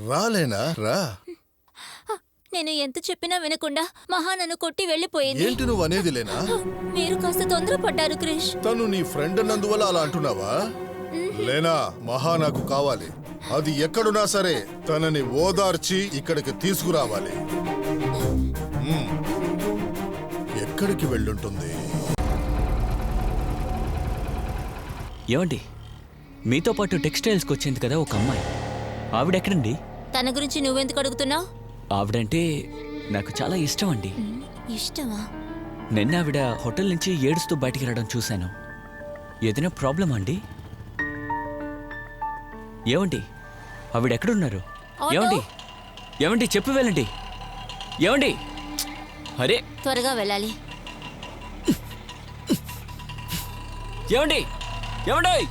రాలేనా? రా. నేను ఎంత చెప్పినా వినకుండా మహా నన్ను కొట్టి వెళ్ళిపోయింది. ఏంటి నువ్వు అనేది లేనా? మీరు కాస్త తొందరపడ్డారు క్రిష్. తను నీ ఫ్రెండ్ అన్నందువల్ల అలా అంటున్నావా? లేనా, మహా నాకు కావాలి. అది ఎక్కడున్నా సరే తనని ఓదార్చి ఇక్కడికి తీసుకురావాలి. ఎక్కడికి వెళ్ళుంటుంది? ఏమండి, మీతో పాటు టెక్స్టైల్స్కి వచ్చింది కదా ఒక అమ్మాయి, ఆవిడెక్కడండి? తన గురించి నువ్వెందుకు అడుగుతున్నావు? ఆవిడంటే నాకు చాలా ఇష్టం అండి. ఇష్టమా? నిన్న ఆవిడ హోటల్ నుంచి ఏడుస్తూ బయటికి రావడం చూశాను. ఏదైనా ప్రాబ్లమా అండి? ఏమండి, ఆవిడెక్కడున్నారు? ఏమండి, ఏమండి చెప్పి వెళ్ళండి. ఏమండి, అరే త్వరగా వెళ్ళాలి. ఏమండి, ఏమండి